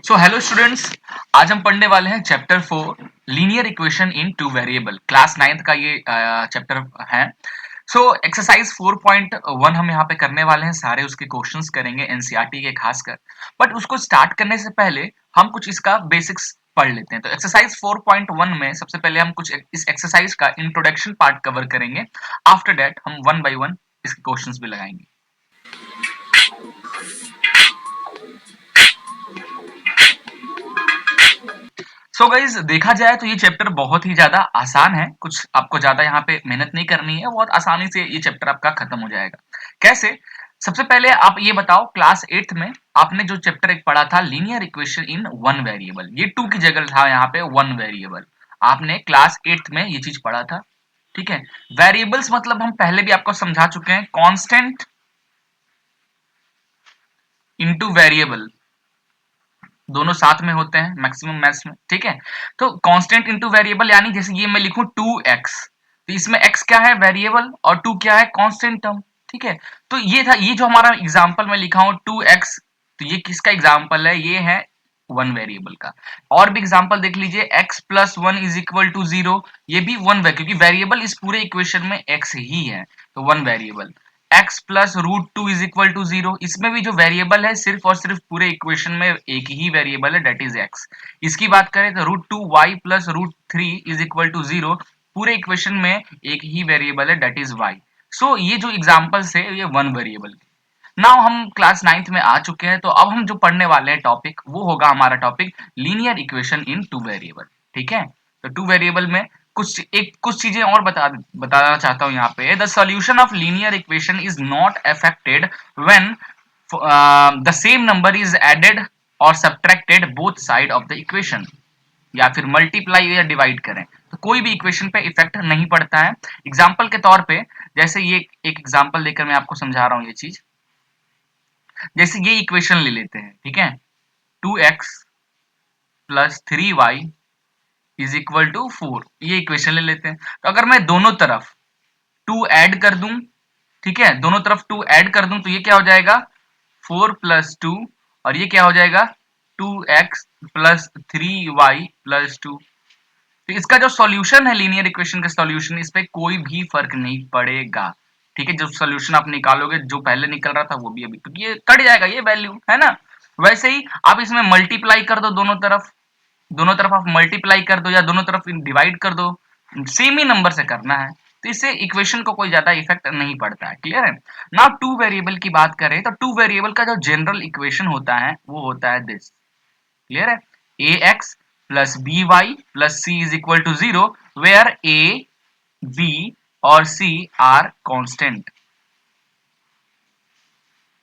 So hello students, आज हम पढ़ने वाले हैं chapter 4 linear equation in two variable. Class 9th का ये चैप्टर है। सो एक्सरसाइज 4.1 हम यहाँ पे करने वाले हैं। सारे उसके क्वेश्चंस करेंगे एनसीईआरटी के खासकर। बट उसको स्टार्ट करने से पहले हम कुछ इसका बेसिक्स पढ़ लेते हैं। तो एक्सरसाइज 4.1 में सबसे पहले हम कुछ इस एक्सरसाइज का इंट्रोडक्शन पार्ट कवर करेंगे। आफ्टर दैट हम वन बाय वन इसके क्वेश्चंस भी लगाएंगे। सो गाइज देखा जाए तो ये चैप्टर बहुत ही ज्यादा आसान है। कुछ आपको ज्यादा यहाँ पे मेहनत नहीं करनी है, बहुत आसानी से ये चैप्टर आपका खत्म हो जाएगा। कैसे? सबसे पहले आप ये बताओ, क्लास 8th में आपने जो चैप्टर एक पढ़ा था linear equation in one variable, ये टू की जगह था यहाँ पे वन वेरिएबल। आपने क्लास 8th में ये चीज पढ़ा था, ठीक है। वेरिएबल्स मतलब हम पहले भी आपको समझा चुके हैं, कॉन्स्टेंट इंटू वेरिएबल दोनों साथ में होते हैं मैक्सिमम मैथ्स में, ठीक है। तो कांस्टेंट इनटू वेरिएबल, यानी जैसे ये मैं लिखूं 2x, तो इसमें x क्या है? वेरिएबल, और 2 क्या है? कांस्टेंट टर्म, ठीक है। तो ये था, ये जो हमारा एग्जांपल मैं लिखा हूं 2x, तो ये किसका एग्जांपल है? ये है वन वेरिएबल का। और भी एग्जांपल देख लीजिए, x plus one is equal to 0, ये भी वन वेरिएबल, क्योंकि वेरिएबल इस पूरे इक्वेशन में x ही है, तो one variable. x plus root two is equal to 0, इसमें भी जो वेरिएबल है सिर्फ और सिर्फ पूरे इक्वेशन में एक ही वेरिएबल है, डेट इज x। इसकी बात करें तो root two y plus root three is equal to 0, पूरे इक्वेशन में एक ही वेरिएबल है, डेट इज y। सो ये जो एग्जांपल्स है ये वन वेरिएबल के। नाउ हम क्लास 9th में आ चुके हैं, तो अब हम जो पढ़ने वाले हैं टॉपिक, वो होगा हमारा topic linear equation in two variable, ठीक है। तो टू वेरिएबल में कुछ चीजें और बताना चाहता हूं यहाँ पे। The solution of linear equation is not affected when the same number is added और subtracted both side of the equation, या फिर मल्टीप्लाई या डिवाइड करें तो कोई भी इक्वेशन पे इफेक्ट नहीं पड़ता है। एग्जाम्पल के तौर पे, जैसे ये एक एग्जाम्पल देकर मैं आपको समझा रहा हूँ ये चीज। जैसे ये इक्वेशन ले लेते हैं, ठीक है, 2x plus 3y is equal to 4, ये इक्वेशन ले लेते हैं। तो अगर मैं दोनों तरफ 2 ऐड कर दूं, ठीक है, दोनों तरफ 2 ऐड कर दूं, तो ये क्या हो जाएगा? 4 प्लस 2, और ये क्या हो जाएगा? 2x plus 3y plus 2। तो इसका जो सॉल्यूशन है, लीनियर इक्वेशन का सॉल्यूशन, इस पे कोई भी फर्क नहीं पड़ेगा, ठीक है। जो सॉल्यूशन आप निकालोगे, जो पहले निकल रहा था वो भी अभी, क्योंकि ये कट जाएगा ये वैल्यू, है ना। वैसे ही आप इसमें मल्टीप्लाई कर दो, दोनों तरफ आप मल्टीप्लाई कर दो या दोनों तरफ डिवाइड कर दो, सेम ही नंबर से करना है, तो इससे इक्वेशन को कोई ज्यादा इफेक्ट नहीं पड़ता है। क्लियर है? नाउ टू वेरिएबल की बात करें तो टू वेरिएबल का जो जनरल इक्वेशन होता है वो होता है दिस। क्लियर है? ax plus b y plus c is equal to 0, where a b और c आर कांस्टेंट,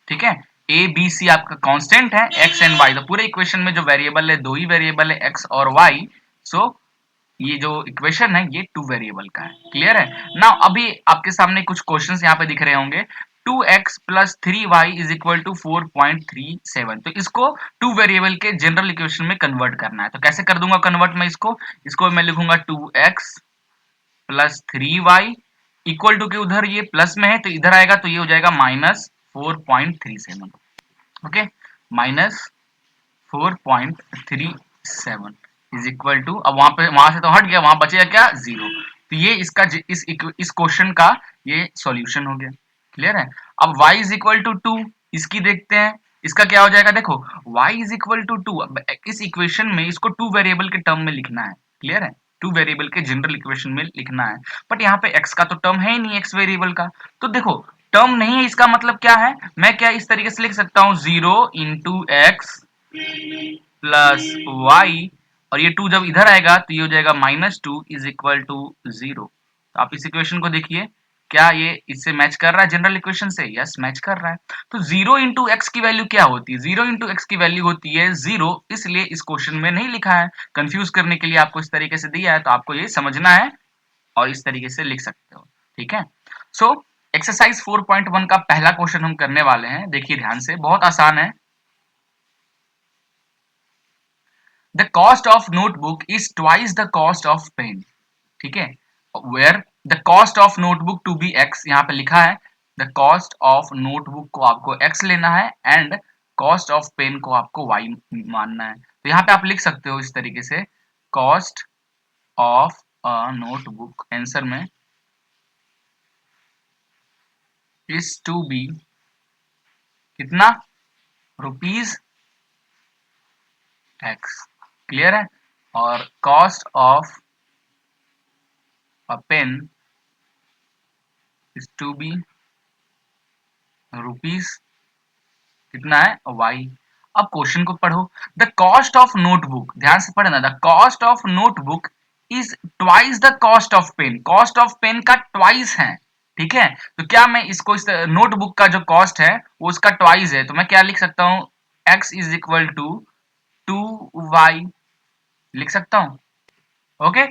ठीक है। ए बी सी आपका कांस्टेंट है, एक्स एंड वाई, तो पूरे इक्वेशन में जो वेरिएबल है, दो ही वेरिएबल है, एक्स और वाई। सो ये जो इक्वेशन है ये टू वेरिएबल का है। क्लियर है? नाउ अभी आपके सामने कुछ क्वेश्चंस यहाँ पे दिख रहे होंगे। 2x plus 3y is equal to 4.37, तो इसको टू वेरिएबल के जनरल इक्वेशन में कन्वर्ट करना है। तो कैसे कर दूंगा कन्वर्ट मैं इसको मैं लिखूंगा 2x plus 3y equal to के उधर ये प्लस में है तो इधर आएगा, तो ये हो जाएगा minus 4.37। Okay, minus 4.37 is equal to, अब वहां से तो हट गया, वहां बचेगा क्या? 0। तो ये इसका इस क्वेश्चन का ये सॉल्यूशन हो गया। क्लियर है? अब y इज इक्वल टू 2, इसकी देखते हैं, इसका क्या हो जाएगा? देखो y इज इक्वल टू 2, इस इक्वेशन में इसको टू वेरिएबल के टर्म में लिखना है। क्लियर है? टू वेरिएबल के जनरल इक्वेशन में लिखना है, बट यहाँ पे x का तो टर्म है ही नहीं, x वेरिएबल का। तो देखो टर्म नहीं है, इसका मतलब क्या है? मैं क्या इस तरीके से लिख सकता हूँ, 0 इंटू एक्स प्लस वाई, और ये 2 जब इधर आएगा तो ये हो जाएगा माइनस 2 इज इक्वल टू 0। तो आप इस इक्वेशन को देखिए, क्या ये इससे मैच कर रहा है जनरल इक्वेशन से? यस, मैच कर रहा है। तो 0 इंटू एक्स की वैल्यू क्या होती है? 0 इंटू एक्स की वैल्यू होती है 0, इसलिए इस क्वेश्चन में नहीं लिखा है। कंफ्यूज करने के लिए आपको इस तरीके से दिया है, तो आपको ये समझना है और इस तरीके से लिख सकते हो, ठीक है। सो एक्सरसाइज 4.1 का पहला क्वेश्चन हम करने वाले हैं, देखिए ध्यान से, बहुत आसान है। The cost of notebook is twice the cost of pen, ठीक है। Where the cost of notebook to be x, यहाँ पे लिखा है the cost of notebook को आपको x लेना है, and कॉस्ट ऑफ पेन को आपको y मानना है। तो यहाँ पे आप लिख सकते हो इस तरीके से, cost of a notebook answer में इज टू बी कितना, रुपीज एक्स। क्लियर है? और cost of a pen is to be rupees कितना है, वाई। अब क्वेश्चन को पढ़ो, द कॉस्ट ऑफ नोटबुक, ध्यान से पढ़ना, the cost of notebook is twice the cost of pen, cost of pen का ट्वाइस है। ठीक है, तो क्या मैं इसको इस नोटबुक का जो कॉस्ट है वो उसका ट्वाइस है, तो मैं क्या लिख सकता हूँ, x is equal to 2y लिख सकता हूँ। ओके,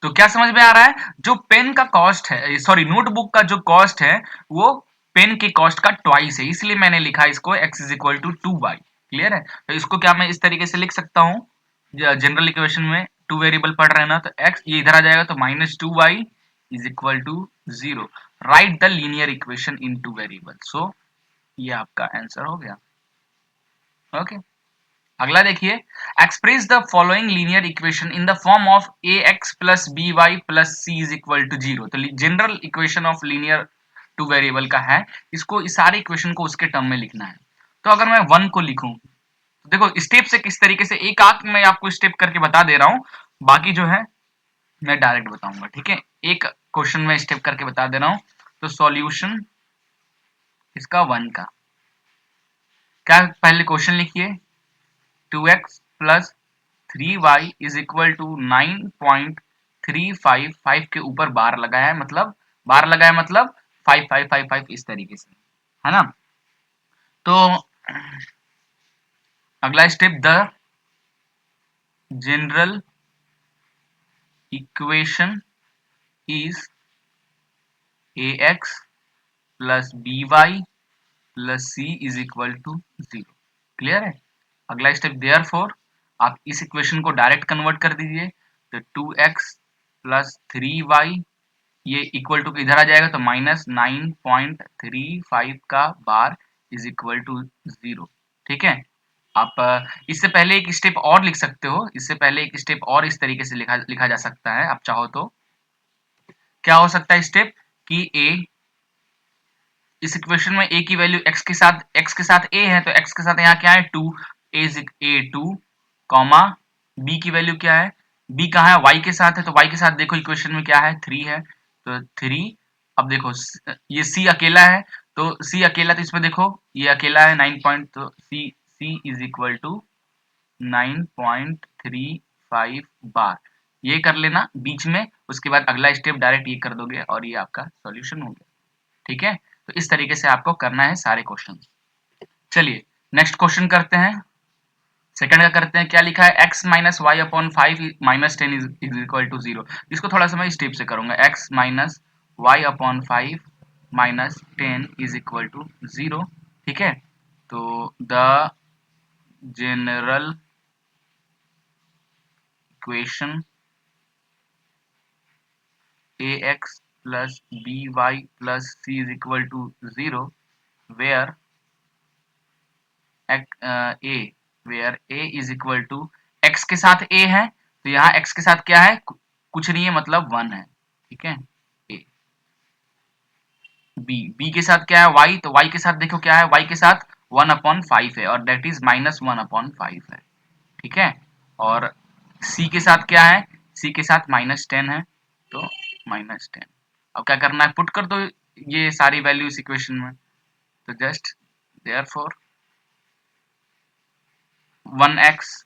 तो क्या समझ में आ रहा है, जो पेन का कॉस्ट है, सॉरी नोटबुक का जो कॉस्ट है वो पेन के कॉस्ट का ट्वाइस है, इसलिए मैंने लिखा इसको x is equal to 2y। Clear है? तो इसको क्या मैं इस तरीके से लिख सकता हूँ, जनरल इक्वेशन में टू वेरिएबल पढ़ रहे हैं ना, तो x ये इधर आ जाएगा तो -2y is equal to 0। Right the linear equation in two variable. So ये आपका आंसर हो गया। ओके, अगला देखिए, express the following linear equation in the form of ax plus by plus c is equal to 0। तो general equation of linear two variable का है, इसको इस सारे इक्वेशन को उसके टर्म में लिखना है। तो अगर मैं 1 को लिखूं, तो देखो स्टेप से किस तरीके से, एक आंख मैं आपको स्टेप करके बता दे रहा हूं, बाकी जो है मैं डायरेक्ट बताऊंगा। ठीक है, एक क्वेश्चन में स्टेप करके बता दे रहा हूं। तो सॉल्यूशन इसका 1 का क्या, पहले क्वेश्चन लिखिए, 2x plus 3y is equal to 9.355, 5 के ऊपर बार लगाया है, मतलब बार लगाया मतलब 5555 इस तरीके से, है ना। तो अगला step, the general equation is ax plus by plus c is equal to 0। Clear है? अगला स्टेप, देयरफॉर आप इस इक्वेशन को डायरेक्ट कन्वर्ट कर दीजिए, तो 2x प्लस 3y ये इक्वल टू इधर आ जाएगा तो -9.35 का बार इज इक्वल टू 0। ठीक है, आप इससे पहले एक स्टेप और लिख सकते हो, इससे पहले एक स्टेप और इस तरीके से लिखा जा सकता है, आप चाहो तो। क्या हो सकता है स्टेप, कि a, इस इक्वेशन में a की वैल्यू x के साथ a है, तो x के साथ यहाँ क्या है 2, a2 कॉमा b की वैल्यू क्या है, b कहाँ है, y के साथ है, तो y के साथ देखो इक्वेशन में क्या है 3 है, तो 3। अब देखो ये c अकेला है, तो c अकेला, तो इसमें देखो ये अकेला है 9 पॉइंट, तो c इज इक्वल टू 9.35 बार, ये कर लेना बीच में, उसके बाद अगला स्टेप डायरेक्ट ये कर दोगे और ये आपका सॉल्यूशन हो गया। ठीक है, तो इस तरीके से आपको करना है सारे क्वेश्चन। चलिए नेक्स्ट क्वेश्चन करते हैं, सेकंड का करते हैं। क्या लिखा है, x minus y upon 5 minus 10 is equal to 0। इसको थोड़ा सा मैं स्टेप से करूंगा, x minus y upon 5 minus 10 is equal to 0। ठीक है, तो the general equation ax plus by plus c is equal to 0 where a is equal to x के साथ a है, तो यहाँ x के साथ क्या है, कुछ नहीं है, मतलब 1 है। ठीक है, a, b के साथ क्या है y, तो y के साथ देखो क्या है, y के साथ 1/5 है और that is -1/5 है। ठीक है, और c के साथ क्या है, c के साथ -10 है, तो -10। अब क्या करना है, पुट कर दो ये सारी वैल्यू इस इक्वेशन में, तो जस्ट देयरफॉर 1x,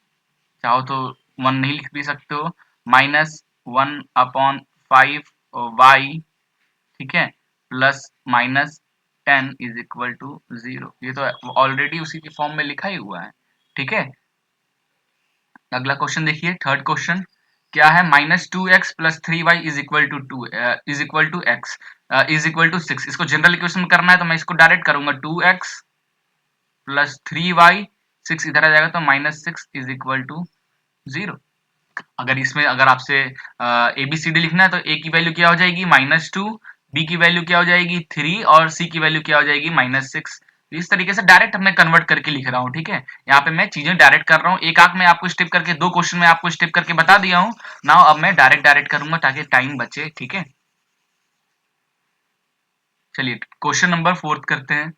चाहो तो 1 नहीं लिख भी सकते हो, -1/5y, ठीक है, प्लस -10 इज इक्वल टू 0। ये तो ऑलरेडी उसी के फॉर्म में लिखा ही हुआ है। ठीक है, अगला क्वेश्चन देखिए, थर्ड क्वेश्चन क्या है, -2x plus 3y is equal to 2 is equal to x is equal to 6। इसको जनरल इक्वेशन में करना है, तो मैं इसको डायरेक्ट करूंगा, 2x प्लस 3y, 6 इधर आ जाएगा, तो -6 इज इक्वल टू 0। अगर इसमें अगर आपसे ABCD लिखना है, तो a की वैल्यू क्या हो जाएगी, -2, b की वैल्यू क्या हो जाएगी 3 और c की वैल्यू क्या हो जाएगी -6। तो इस तरीके से डायरेक्ट मैं कन्वर्ट करके लिख रहा हूँ, ठीक है। यहाँ पे मैं चीजें डायरेक्ट कर रहा हूँ, एक आंख में आपको स्टेप करके 2 क्वेश्चन में आपको स्टेप करके बता दिया हूँ। नाउ अब मैं डायरेक्ट करूंगा ताकि टाइम बचे, ठीक है। चलिए क्वेश्चन नंबर 4 करते हैं।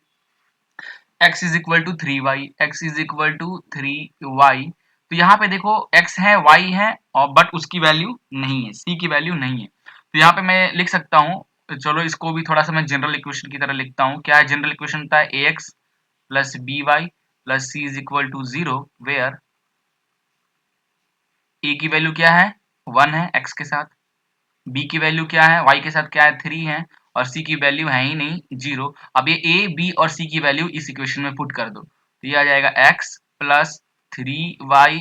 x is equal to 3y, x is equal to 3y। तो यहाँ पे देखो x है, y है, और बट उसकी वैल्यू नहीं है, c की वैल्यू नहीं है। तो यहाँ पे मैं लिख सकता हूँ, चलो इसको भी थोड़ा सा मैं जनरल इक्वेशन की तरह लिखता हूँ। क्या है जनरल इक्वेशन? होता है ax plus by plus c is equal to 0, where a की वैल्यू क्या है? 1 है x के साथ, b की वैल्यू क्या है? y के साथ क्या है? 3 है, और c की वैल्यू है ही नहीं, 0। अब ये a, b और c की वैल्यू इस इक्वेशन में पुट कर दो, तो ये आ जाएगा x plus 3y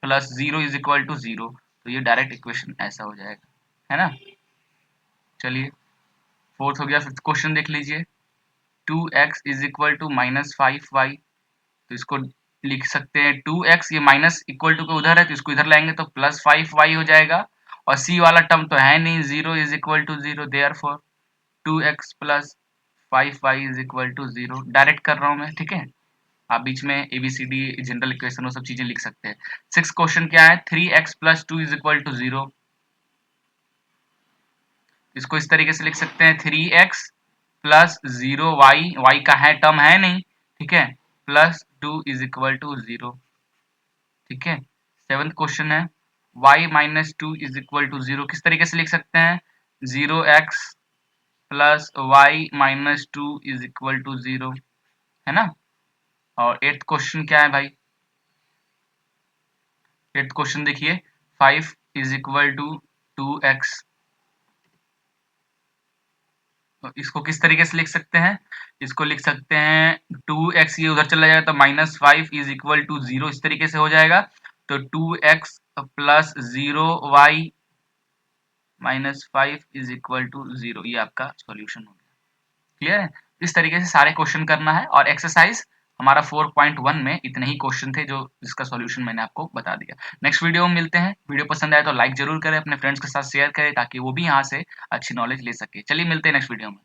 plus 0 is equal to 0। तो ये डायरेक्ट इक्वेशन ऐसा हो जाएगा, है ना। चलिए फोर्थ हो गया। फिफ्थ क्वेश्चन देख लीजिए। 2x is equal to minus 5y। तो इसको लिख सकते हैं 2x, ये माइनस इक्वल टू के उधर है तो इसको इधर लाएंगे तो प्लस 5y हो जाएगा, और c वाला टर्म तो है नहीं, 0 is equal to 0, therefore 2x plus 5y is equal to 0। Direct कर रहा हूँ मैं, ठीक है। आप बीच में ABCD जनरल इक्वेशन वो सब चीजें लिख सकते हैं। 6 क्वेश्चन क्या है? 3x plus 2 is equal to 0। इसको इस तरीके से लिख सकते हैं 3x प्लस 0y, y का है टर्म है नहीं, ठीक है, प्लस 2 इज इक्वल टू 0, ठीक है। 7th क्वेश्चन है y minus 2 is equal to 0। किस तरीके से लिख सकते हैं? 0x plus y minus 2 is equal to 0, है ना। और 8th क्वेश्चन क्या है भाई? 8th क्वेश्चन देखिए 5 इज इक्वल टू 2x। तो इसको किस तरीके से लिख सकते हैं? इसको लिख सकते हैं 2x, ये उधर चला जाएगा तो माइनस 5 इज इक्वल टू 0, इस तरीके से हो जाएगा। तो 2x plus 0y minus 5 is equal to 0, ये आपका सॉल्यूशन हो गया। क्लियर है? इस तरीके से सारे क्वेश्चन करना है, और एक्सरसाइज हमारा 4.1 में इतने ही क्वेश्चन थे जो जिसका सॉल्यूशन मैंने आपको बता दिया। नेक्स्ट वीडियो में मिलते हैं। वीडियो पसंद आए तो लाइक जरूर करें, अपने फ्रेंड्स के साथ शेयर करें ताकि वो भी यहाँ से अच्छी नॉलेज ले सके। चलिए मिलते हैं नेक्स्ट वीडियो में।